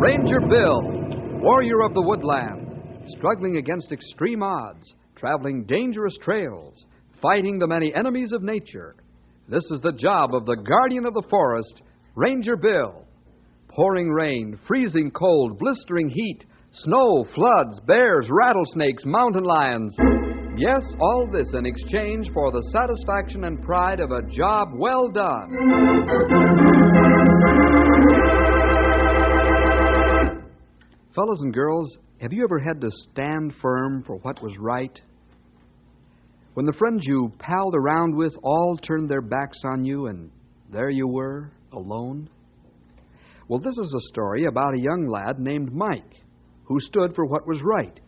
Ranger Bill, warrior of the woodland, struggling against extreme odds, traveling dangerous trails, fighting the many enemies of nature. This is the job of the guardian of the forest, Ranger Bill. Pouring rain, freezing cold, blistering heat, snow, floods, bears, rattlesnakes, mountain lions. Yes, all this in exchange for the satisfaction and pride of a job well done. Fellows and girls, have you ever had to stand firm for what was right? When the friends you palled around with all turned their backs on you and there you were, alone? Well, this is a story about a young lad named Mike who stood for what was right.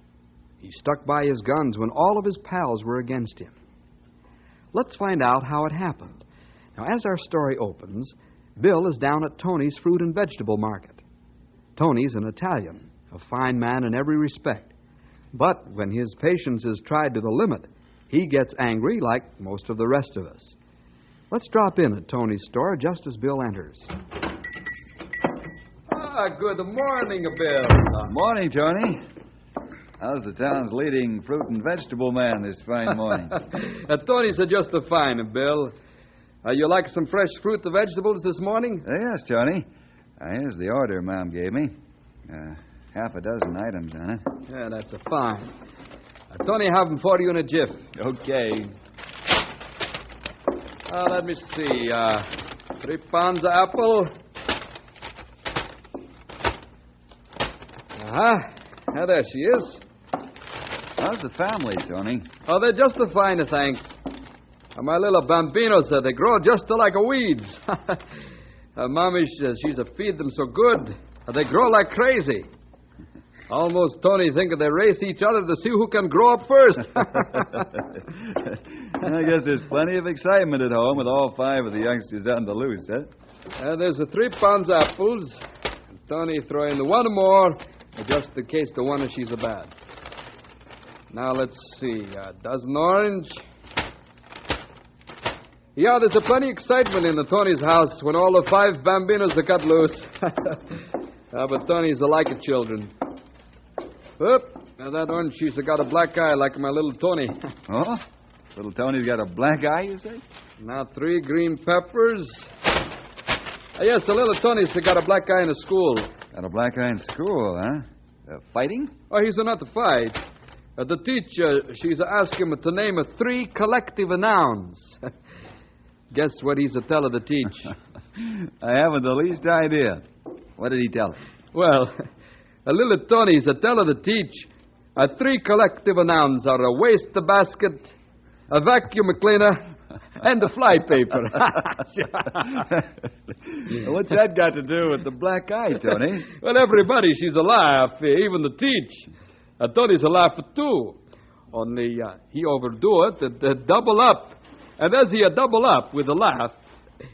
He stuck by his guns when all of his pals were against him. Let's find out how it happened. Now, as our story opens, Bill is down at Tony's fruit and vegetable market. Tony's an Italian, a fine man in every respect. But when his patience is tried to the limit, he gets angry like most of the rest of us. Let's drop in at Tony's store just as Bill enters. Good morning, Bill. Morning, Tony. How's the town's leading fruit and vegetable man this fine morning? Tony's just a fine, Bill. You like some fresh fruit and vegetables this morning? Yes, Tony. Here's the order Mom gave me. Half a dozen items on it. Yeah, that's a fine. Tony, have them for you in a jiff. Okay. Let me see. 3 pounds of apple. There she is. How's the family, Tony? Oh, they're just a fine, thanks. My little bambinos, they grow just like a weeds. Mommy says she's a feed them so good, they grow like crazy. Almost Tony thinking they race each other to see who can grow up first. I guess there's plenty of excitement at home with all 5 of the youngsters on the loose, huh? There's 3 pounds of apples. Tony throw in 1 more, just in case the one she's a bad. Now, let's see. A dozen orange. Yeah, there's plenty of excitement in the Tony's house when all the 5 bambinos are cut loose. But Tony's like children. Oop, now that orange, she's got a black eye like my little Tony. Oh? Little Tony's got a black eye, you say? Now 3 green peppers. Yes, the little Tony's got a black eye in the school. Got a black eye in school, huh? Fighting? Oh, he's not to fight. The teacher, she's asked him to name 3 collective nouns. Guess what he's a tell her to teach? I haven't the least idea. What did he tell her? Well, a little Tony's a tell her to teach 3 collective nouns are a waste basket, a vacuum cleaner, and a fly paper. What's that got to do with the black eye, Tony? Well, everybody, she's a laugh, even the teach. Tony's a laugh too. Only he overdo it, double up. And as he double up with a laugh,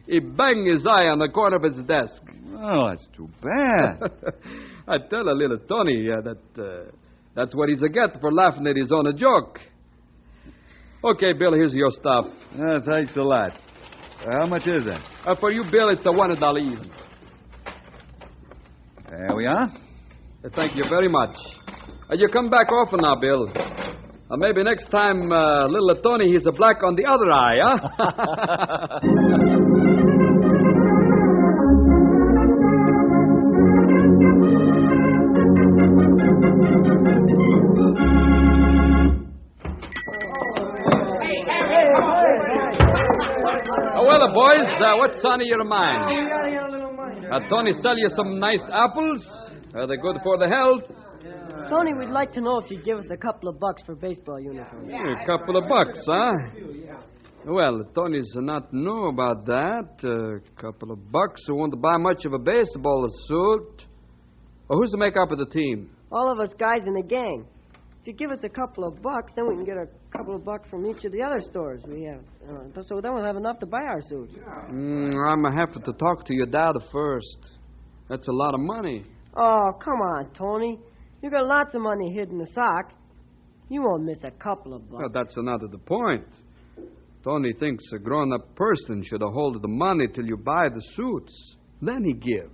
he bang his eye on the corner of his desk. Oh, that's too bad. I tell a little Tony that's what he's a get for laughing at his own joke. Okay, Bill, here's your stuff. Thanks a lot. How much is that? For you, Bill, it's $1 even. There we are. Thank you very much. You come back often now, Bill. Maybe next time, little Tony, he's a black on the other eye, huh? Well, boys, what's on your mind? Tony sell you some nice apples? Are they good for the health? Tony, we'd like to know if you'd give us a couple of bucks for baseball uniforms. A couple of bucks, huh? Well, Tony's not know about that. A couple of bucks who won't buy much of a baseball suit. Well, who's the make-up of the team? All of us guys in the gang. If you give us a couple of bucks, then we can get a couple of bucks from each of the other stores we have. So then we'll have enough to buy our suits. I'm going to have to talk to your dad first. That's a lot of money. Oh, come on, Tony. You got lots of money hid in the sock. You won't miss a couple of bucks. Well, that's not the point. Tony thinks a grown-up person should hold the money till you buy the suits. Then he give.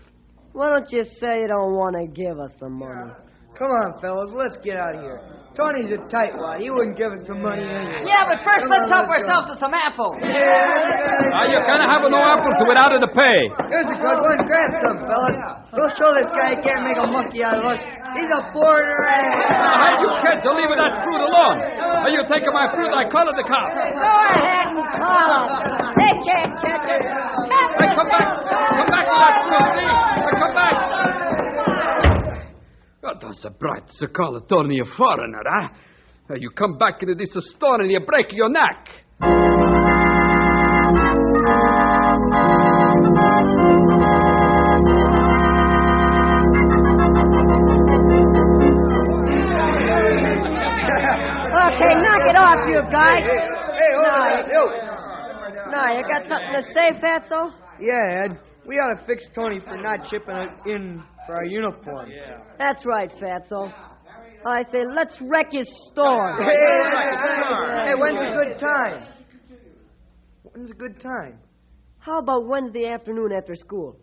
Why don't you say you don't want to give us the money? Come on, fellas, let's get out of here. Tony's a tightwad. He wouldn't give us some money anyway. Yeah, but first let's help ourselves to some apples. You can't have no apples without the pay. Here's a good one. Grab some, fellas. We'll show this guy he can't make a monkey out of us. He's a foreigner. Hey, you kids are leaving that fruit alone. Are you taking my fruit? I call it the cops. Go ahead and call us. They can't catch us. Hey, come back. Come back with that fruit, see? Hey, come back. What does the bright so call Tony a foreigner, huh? You come back into this store and you break your neck. Okay, knock it off, you guys. Hey, hold on. Yo. Now, you got something to say, Fatso? Yeah, Ed. We ought to fix Tony for not chipping in for our uniform. Yeah. That's right, Fatso. I say, let's wreck his store. Hey, when's a good time? When's a good time? How about Wednesday afternoon after school?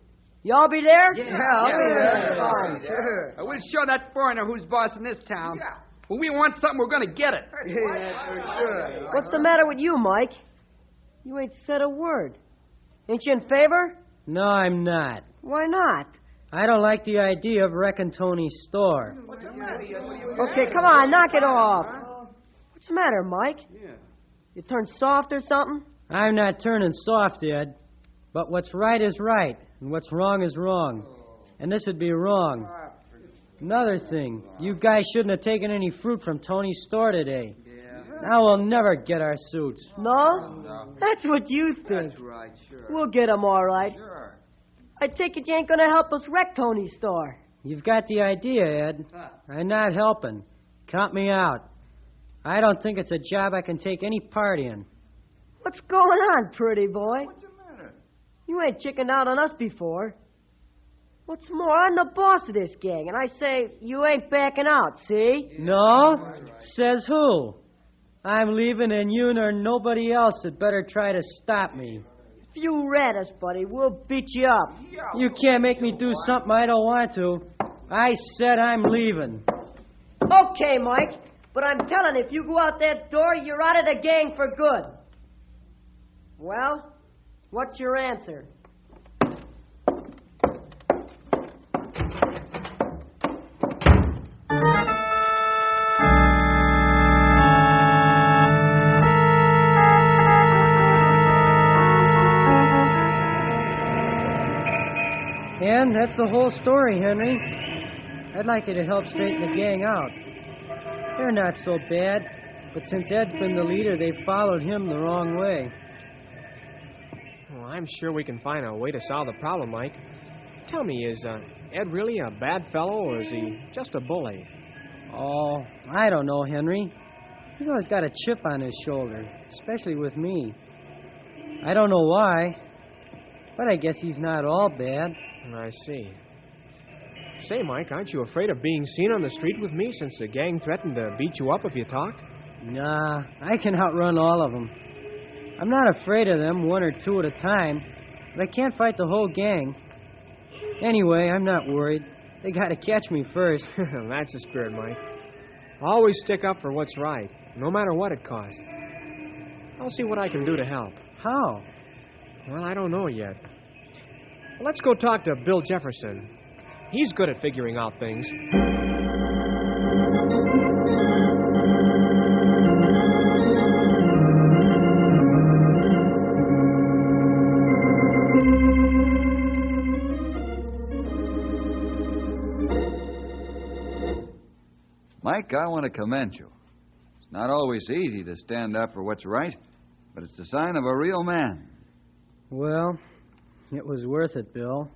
Y'all be there? Yeah, I'll be there. Fine, sure. We'll show that foreigner who's boss in this town. When we want something, we're going to get it. Yeah, for sure. What's the matter with you, Mike? You ain't said a word. Ain't you in favor? No, I'm not. Why not? I don't like the idea of wrecking Tony's store. Okay, come on, knock it off. What's the matter, Mike? You turned soft or something? I'm not turning soft, Ed. But what's right is right, and what's wrong is wrong. And this would be wrong. Another thing, you guys shouldn't have taken any fruit from Tony's store today. Now we'll never get our suits. No? That's what you think. That's right, sure. We'll get 'em all right. Sure. I take it you ain't gonna help us wreck Tony's store. You've got the idea, Ed. I'm not helping. Count me out. I don't think it's a job I can take any part in. What's going on, pretty boy? What's the matter? You ain't chickened out on us before. What's more, I'm the boss of this gang, and I say you ain't backing out, see? No? Says who? I'm leaving, and you nor nobody else had better try to stop me. If you rat us, buddy, we'll beat you up. You can't make me do something I don't want to. I said I'm leaving. Okay, Mike, but I'm telling you, if you go out that door, you're out of the gang for good. Well, what's your answer? And that's the whole story, Henry. I'd like you to help straighten the gang out. They're not so bad, but since Ed's been the leader, they've followed him the wrong way. Well, I'm sure we can find a way to solve the problem, Mike. Tell me, is Ed really a bad fellow, or is he just a bully? Oh, I don't know, Henry. He's always got a chip on his shoulder, especially with me. I don't know why, but I guess he's not all bad. I see. Say, Mike, aren't you afraid of being seen on the street with me since the gang threatened to beat you up if you talked? Nah, I can outrun all of them. I'm not afraid of them, one or two at a time, but I can't fight the whole gang. Anyway, I'm not worried. They gotta catch me first. That's the spirit, Mike. Always stick up for what's right, no matter what it costs. I'll see what I can do to help. How? Well, I don't know yet. Let's go talk to Bill Jefferson. He's good at figuring out things. Mike, I want to commend you. It's not always easy to stand up for what's right, but it's the sign of a real man. Well, it was worth it, Bill.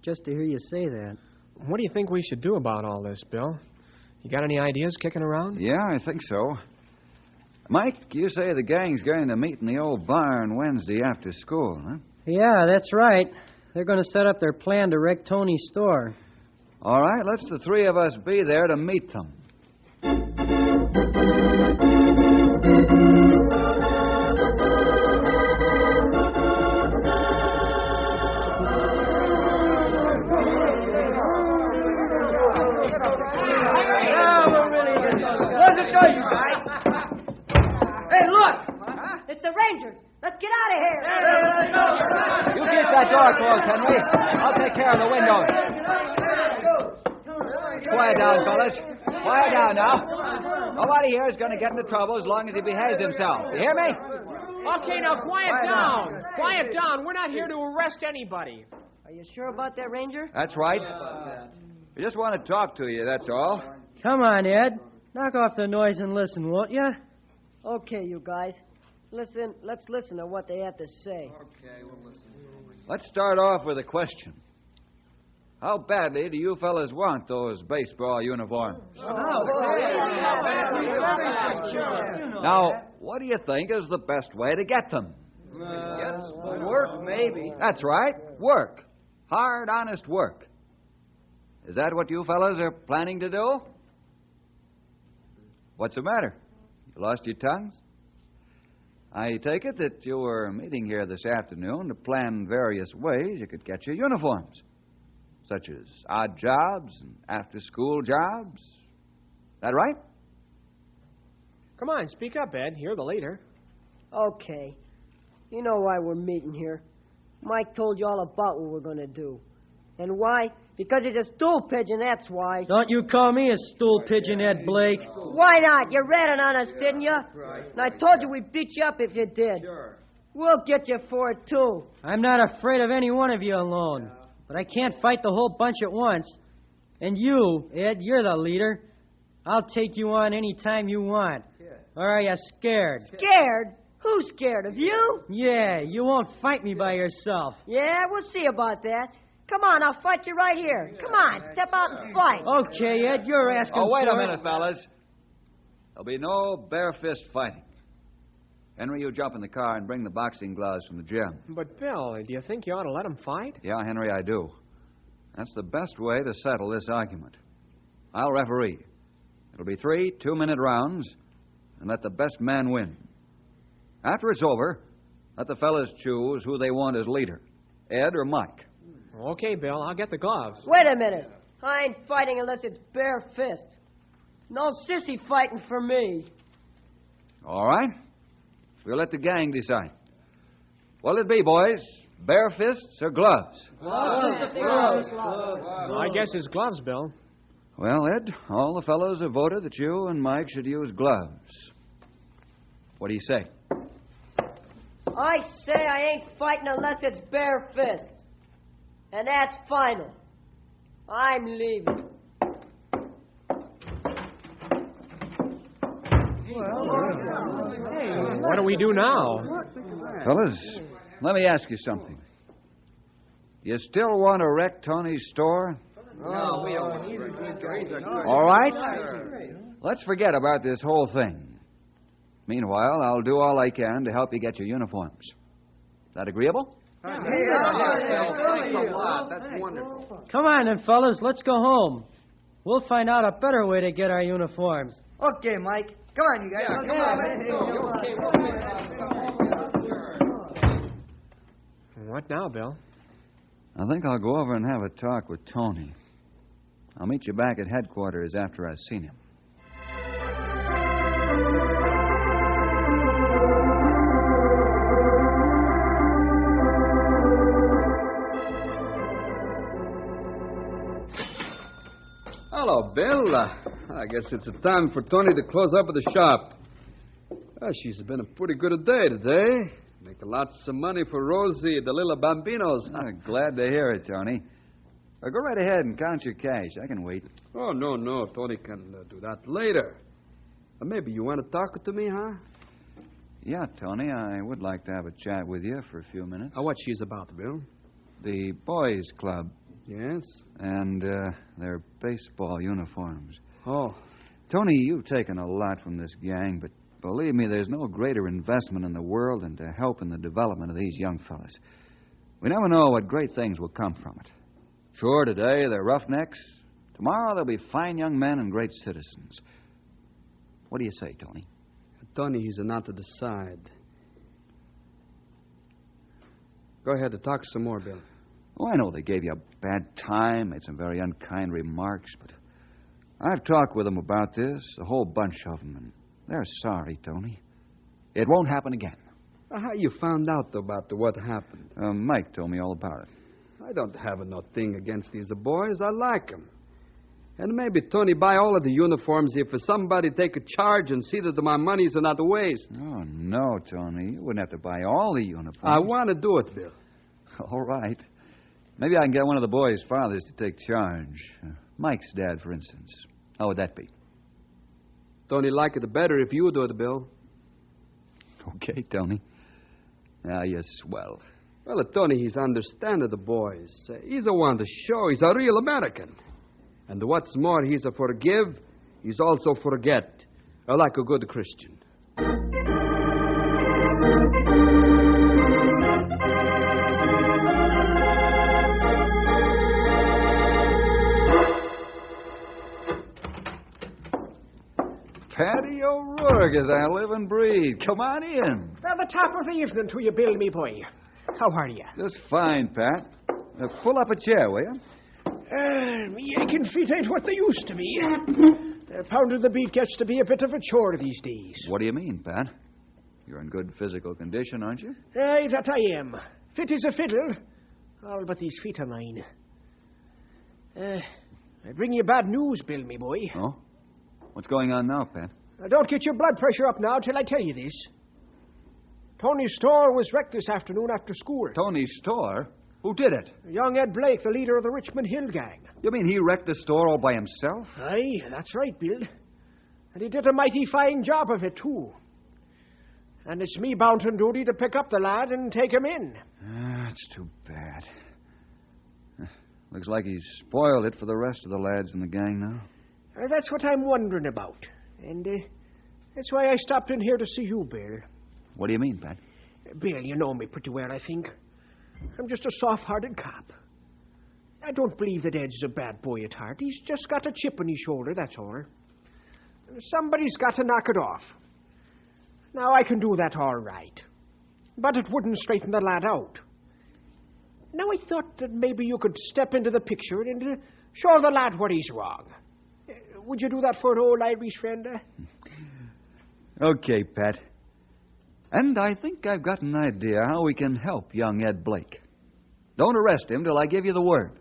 Just to hear you say that. What do you think we should do about all this, Bill? You got any ideas kicking around? Yeah, I think so. Mike, you say the gang's going to meet in the old barn Wednesday after school, huh? Yeah, that's right. They're going to set up their plan to wreck Tony's store. All right, let's the three of us be there to meet them. Rangers. Let's get out of here. You keep that door closed, Henry. I'll take care of the windows. Quiet down, fellas. Quiet down now. Nobody here is going to get into trouble as long as he behaves himself. You hear me? Okay, now quiet down. Quiet down. We're not here to arrest anybody. Are you sure about that, Ranger? That's right. We just want to talk to you, that's all. Come on, Ed. Knock off the noise and listen, won't you? Okay, you guys. Listen. Let's listen to what they have to say. Okay, we'll listen. Let's start off with a question. How badly do you fellas want those baseball uniforms? Now, what do you think is the best way to get them? Work, maybe. That's right, work. Hard, honest work. Is that what you fellas are planning to do? What's the matter? You lost your tongues? I take it that you were meeting here this afternoon to plan various ways you could get your uniforms, such as odd jobs and after-school jobs. That right? Come on, speak up, Ed. You're the leader. Okay. You know why we're meeting here. Mike told you all about what we're going to do. And why? Because he's a stool pigeon, that's why. Don't you call me a stool pigeon, Ed Blake. Why not? You ratted on us, didn't you? And I told you we'd beat you up if you did. Sure. We'll get you for it, too. I'm not afraid of any one of you alone. But I can't fight the whole bunch at once. And you, Ed, you're the leader. I'll take you on any time you want. Or are you scared? Scared? Who's scared of you? Yeah, you won't fight me by yourself. Yeah, we'll see about that. Come on, I'll fight you right here. Come on, step out and fight. Okay, Ed, you're asking Oh, wait for a it. minute, fellas. There'll be no bare fist fighting. Henry, you jump in the car and bring the boxing gloves from the gym. But, Bill, do you think you ought to let him fight? Yeah, Henry, I do. That's the best way to settle this argument. I'll referee. It'll be 3 two-minute rounds, and let the best man win. After it's over, let the fellas choose who they want as leader, Ed or Mike. Okay, Bill, I'll get the gloves. Wait a minute. I ain't fighting unless it's bare fist. No sissy fighting for me. All right. We'll let the gang decide. What'll it be, boys? Bare fists or gloves? I guess it's gloves, Bill. Well, Ed, all the fellows have voted that you and Mike should use gloves. What do you say? I say I ain't fighting unless it's bare fist. And that's final. I'm leaving. What do we do now? Fellas, let me ask you something. You still want to wreck Tony's store? No, we don't. All right. Let's forget about this whole thing. Meanwhile, I'll do all I can to help you get your uniforms. Is that agreeable? Thanks a lot. That's wonderful. Come on then, fellas, let's go home. We'll find out a better way to get our uniforms. Okay, Mike. Come on, you guys. What now, Bill? I think I'll go over and have a talk with Tony. I'll meet you back at headquarters after I've seen him. Hello, Bill. I guess it's time for Tony to close up at the shop. She's been a pretty good a day today. Making lots of money for Rosie, the little bambinos. I'm glad to hear it, Tony. Go right ahead and count your cash. I can wait. Oh, no. Tony can do that later. Maybe you want to talk to me, huh? Yeah, Tony, I would like to have a chat with you for a few minutes. What she's about, Bill? The boys' club Yes? and their baseball uniforms. Oh. Tony, you've taken a lot from this gang, but believe me, there's no greater investment in the world than to help in the development of these young fellas. We never know what great things will come from it. Sure, today they're roughnecks. Tomorrow they'll be fine young men and great citizens. What do you say, Tony? Tony, he's not to decide. Go ahead and talk some more, Bill. Oh, I know they gave you a bad time, made some very unkind remarks, but I've talked with them about this, a whole bunch of them, and they're sorry, Tony. It won't happen again. How you found out about what happened? Mike told me all about it. I don't have no thing against these boys. I like 'em. And maybe Tony buy all of the uniforms if somebody take a charge and see that my money's not a waste. Oh, no, Tony. You wouldn't have to buy all the uniforms. I want to do it, Bill. All right. Maybe I can get one of the boys' fathers to take charge. Mike's dad, for instance. How would that be? Tony like it better if you do it, Bill. Okay, Tony. Ah, you're swell. Well, Tony, he's understanding the boys. He's the one to show he's a real American. And what's more, he's a forgive, he's also forget, like a good Christian. Paddy O'Rourke, as I live and breathe. Come on in. At the top of the evening to you, Bill, me boy. How are you? Just fine, Pat. Pull up a chair, will you? Me aching feet ain't what they used to be. Pounding the beat gets to be a bit of a chore these days. What do you mean, Pat? You're in good physical condition, aren't you? Aye, that I am. Fit as a fiddle. All but these feet of mine. I bring you bad news, Bill, me boy. Oh? What's going on now, Pat? Don't get your blood pressure up now till I tell you this. Tony's store was wrecked this afternoon after school. Tony's store? Who did it? Young Ed Blake, the leader of the Richmond Hill gang. You mean he wrecked the store all by himself? Aye, that's right, Bill. And he did a mighty fine job of it, too. And it's me bound and duty to pick up the lad and take him in. That's too bad. Looks like he's spoiled it for the rest of the lads in the gang now. That's what I'm wondering about. And that's why I stopped in here to see you, Bill. What do you mean, Pat? Bill, you know me pretty well, I think. I'm just a soft-hearted cop. I don't believe that Ed's a bad boy at heart. He's just got a chip on his shoulder, that's all. Somebody's got to knock it off. Now, I can do that all right. But it wouldn't straighten the lad out. Now, I thought that maybe you could step into the picture and show the lad what he's wrong. Would you do that for an old Irish friend? Okay, Pat. And I think I've got an idea how we can help young Ed Blake. Don't arrest him till I give you the word.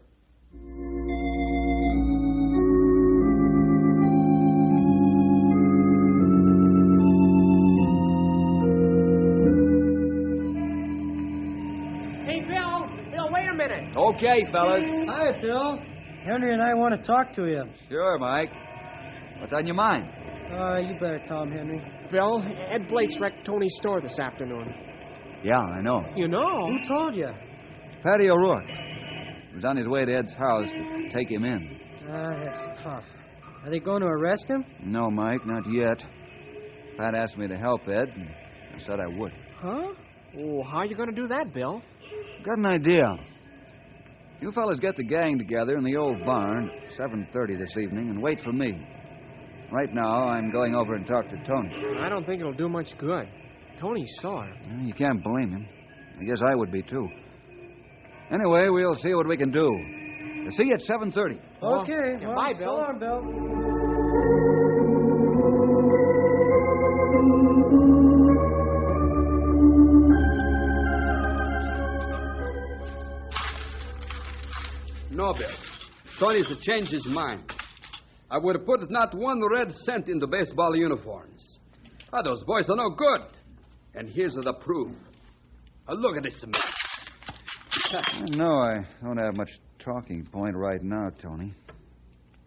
Hey, Bill, wait a minute. Okay, fellas. Hi, Bill. Henry and I want to talk to you. Sure, Mike. What's on your mind? You better tell him, Henry. Bill, Ed Blake's wrecked Tony's store this afternoon. Yeah, I know. You know? Who told you? Paddy O'Rourke. He was on his way to Ed's house to take him in. That's tough. Are they going to arrest him? No, Mike, not yet. Pat asked me to help Ed, and I said I would. Huh? Oh, how are you going to do that, Bill? Got an idea. You fellas get the gang together in the old barn at 7:30 this evening and wait for me. Right now, I'm going over and talk to Tony. I don't think it'll do much good. Tony's sore. You can't blame him. I guess I would be, too. Anyway, we'll see what we can do. See you at 7:30. Okay. Yeah, bye, Bill. So long, Bill. No, Bill. Tony's changed his mind. I would have put not one red cent into baseball uniforms. Those boys are no good. And here's the proof. Look at this mess. No, I don't have much talking point right now, Tony.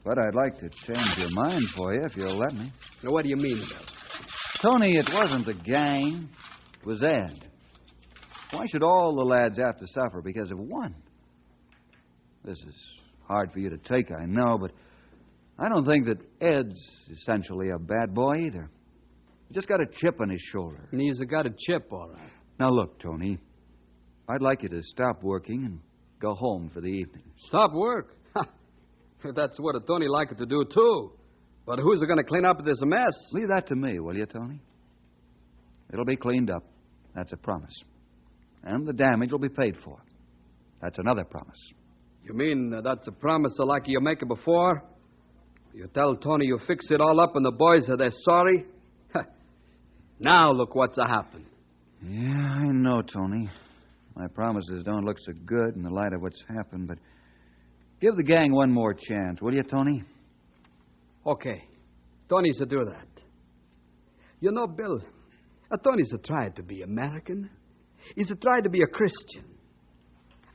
But I'd like to change your mind for you if you'll let me. Now, what do you mean, Bill? Tony, it wasn't the gang. It was Ed. Why should all the lads have to suffer because of one? This is hard for you to take, I know, but I don't think that Ed's essentially a bad boy either. He just got a chip on his shoulder. And he's got a chip, all right. Now, look, Tony, I'd like you to stop working and go home for the evening. Stop work? That's what a Tony liked to do, too. But who's going to clean up this mess? Leave that to me, will you, Tony? It'll be cleaned up. That's a promise. And the damage will be paid for. That's another promise. You mean that's a promise like you make it before? You tell Tony you fix it all up and the boys are they're sorry? Now look what's happened. Yeah, I know, Tony. My promises don't look so good in the light of what's happened, but give the gang one more chance, will you, Tony? Okay. Tony's a do that. You know, Bill, Tony's a try to be American. He's a try to be a Christian.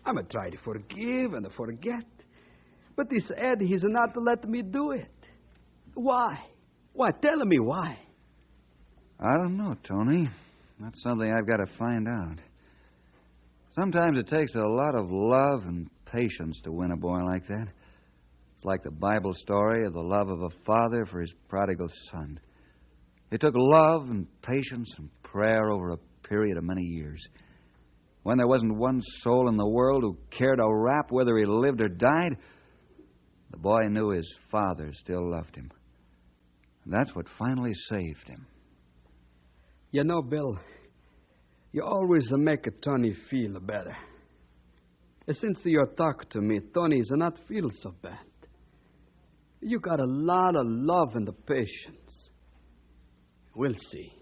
I'm a try to forgive and to forget. But this Ed, he's not to let me do it. Why? Why? Tell me why. I don't know, Tony. That's something I've got to find out. Sometimes it takes a lot of love and patience to win a boy like that. It's like the Bible story of the love of a father for his prodigal son. It took love and patience and prayer over a period of many years. When there wasn't one soul in the world who cared a rap whether he lived or died, the boy knew his father still loved him. And that's what finally saved him. You know, Bill, you always make Tony feel better. Since you talk to me, Tony's not feel so bad. You got a lot of love and patience. We'll see.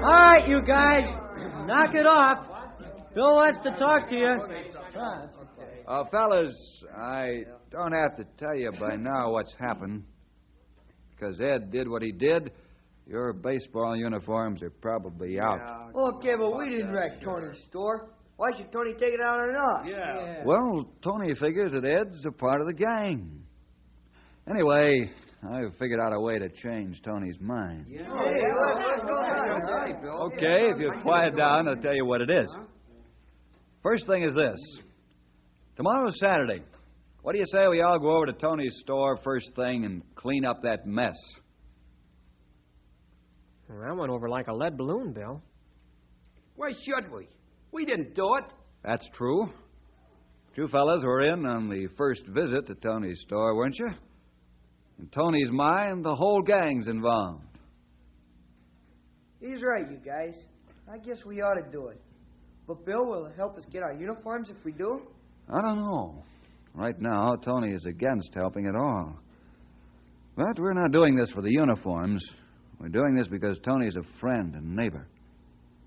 All right, you guys, knock it off. Bill wants to talk to you. Fellas, I don't have to tell you by now what's happened. Because Ed did what he did, your baseball uniforms are probably out. Okay, but we didn't wreck Tony's store. Why should Tony take it out on us? Yeah. Well, Tony figures that Ed's a part of the gang. Anyway, I've figured out a way to change Tony's mind. Hey, what's going on? Okay, if you quiet down, I'll tell you what it is. First thing is this. Tomorrow's Saturday. What do you say we all go over to Tony's store first thing and clean up that mess? Well, that went over like a lead balloon, Bill. Why should we? We didn't do it. That's true. You fellas were in on the first visit to Tony's store, weren't you? In Tony's mind, the whole gang's involved. He's right, you guys. I guess we ought to do it. But Bill will help us get our uniforms if we do? I don't know. Right now, Tony is against helping at all. But we're not doing this for the uniforms. We're doing this because Tony's a friend and neighbor.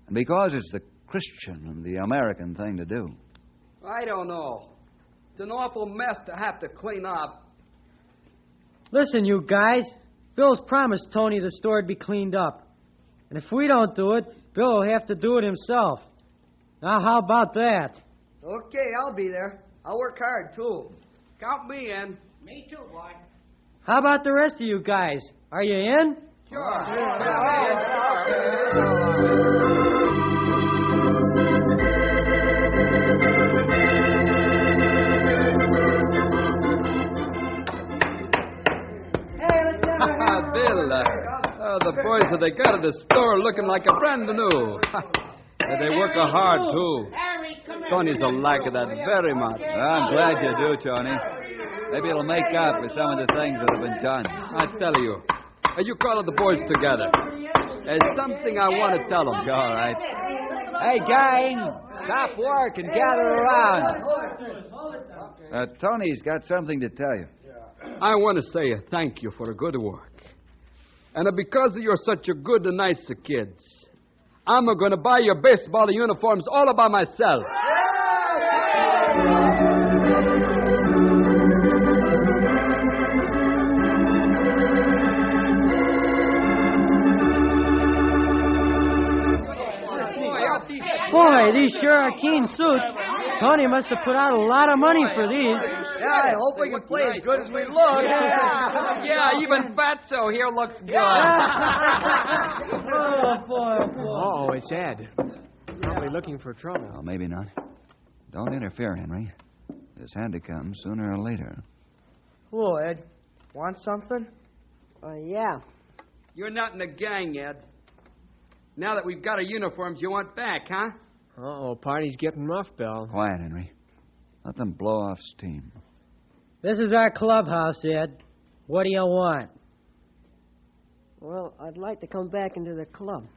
And because it's the Christian and the American thing to do. I don't know. It's an awful mess to have to clean up. Listen, you guys. Bill's promised Tony the store would be cleaned up. And if we don't do it, Bill will have to do it himself. Now, how about that? Okay, I'll be there. I'll work hard, too. Count me in. Me too, boy. How about the rest of you guys? Are you in? Bill, the boys that they got at the store looking like a brand new. And they work hard, too. Tony's a like that very much. I'm glad you do, Tony. Maybe it'll make up for some of the things that have been done. I tell you. You call the boys together. There's something I want to tell them. All right. Hey, gang, stop work and gather around. Tony's got something to tell you. I want to say thank you for the good work. And because you're such a good and nice kids, I'm going to buy your baseball uniforms all by myself. Boy, these sure are keen suits. Tony must have put out a lot of money for these. Yeah, I hope we can play as good as we look. Yeah, even Fatso here looks good. Oh, boy, oh, boy. Oh, it's Ed. Probably looking for trouble. Well, maybe not. Don't interfere, Henry. This had to come sooner or later. Hello, Ed. Want something? Yeah. You're not in the gang, Ed. Now that we've got our uniforms, you want back, huh? Uh-oh, party's getting rough, Bill. Quiet, Henry. Let them blow off steam. This is our clubhouse, Ed. What do you want? Well, I'd like to come back into the club.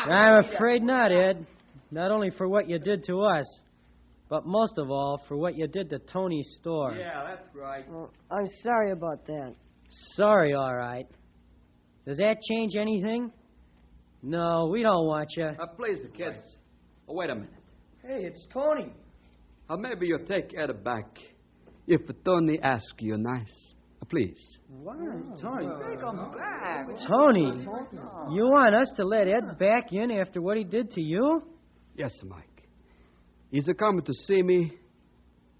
I'm afraid not, Ed. Not only for what you did to us, but most of all for what you did to Tony's store. Yeah, that's right. Well, I'm sorry about that. Sorry, all right. Does that change anything? No, we don't want you. Please, kids. Oh, wait a minute. Hey, it's Tony. Maybe you take Ed back if Tony asks you nice. Please. Why, Tony? Take him back. Tony, you want us to let Ed back in after what he did to you? Yes, Mike. He's coming to see me.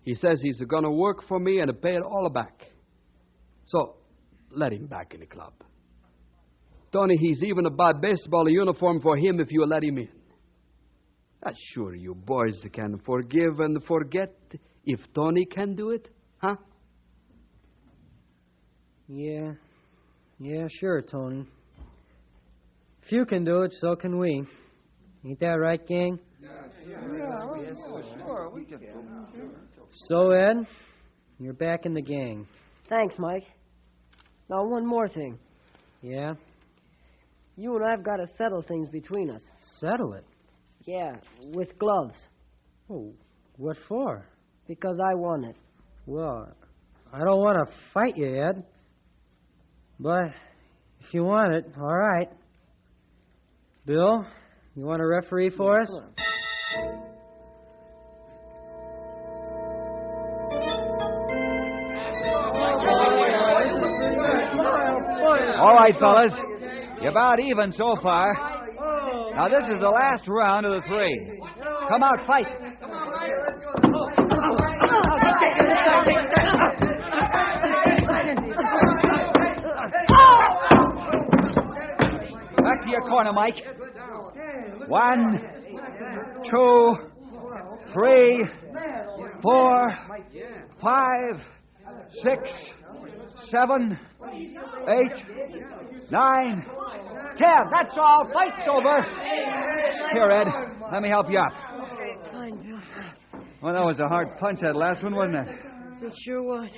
He says he's going to work for me and pay it all back. So, let him back in the club. Tony, he's even to buy a baseball uniform for him if you let him in. Sure, you boys can forgive and forget if Tony can do it, huh? Yeah, sure, Tony. If you can do it, so can we. Ain't that right, gang? So, Ed, you're back in the gang. Thanks, Mike. Now, one more thing. Yeah? You and I've got to settle things between us. Settle it? Yeah, with gloves. Oh, what for? Because I won it. Well, I don't want to fight you, Ed. But if you want it, all right. Bill, you want to referee for us? All right, fellas. You're about even so far. Now, this is the last round of the 3. Come out, fight. Back to your corner, Mike. 1, 2, 3, 4, 5, 6, 7, 8, 9, 10. That's all. Fight's over. Here, Ed. Let me help you up. Fine, Bill. Well, that was a hard punch, that last one, wasn't it? It sure was.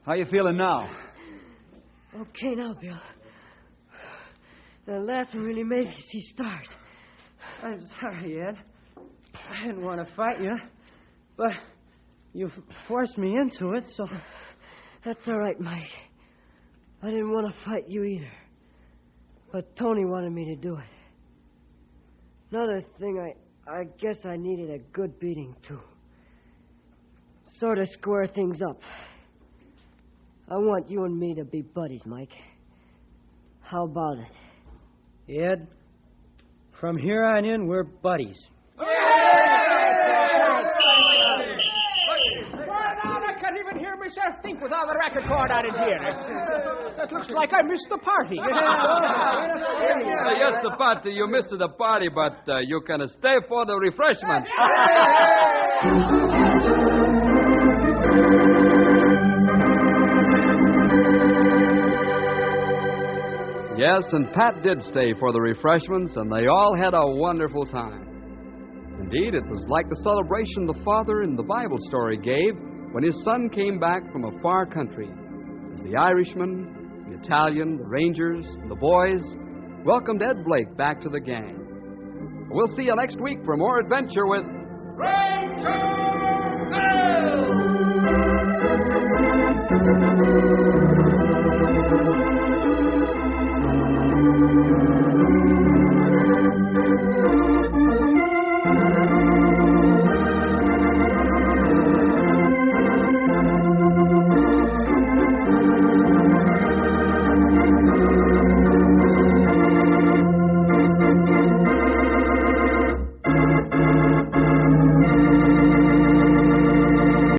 How you feeling now? Okay now, Bill. The last one really made me see stars. I'm sorry, Ed. I didn't want to fight you, but you forced me into it, so... That's all right, Mike. I didn't want to fight you either. But Tony wanted me to do it. Another thing, I guess I needed a good beating, too. Sort of square things up. I want you and me to be buddies, Mike. How about it? Ed, from here on in, we're buddies. I can't even hear myself think without the record cord out in here. That looks like I missed the party. Yes, the party. You missed the party, but you can stay for the refreshments. Yes, and Pat did stay for the refreshments, and they all had a wonderful time. Indeed, it was like the celebration the father in the Bible story gave when his son came back from a far country, as the Irishman, the Italian, the Rangers, and the boys welcomed Ed Blake back to the gang. We'll see you next week for more adventure with Ranger Bill!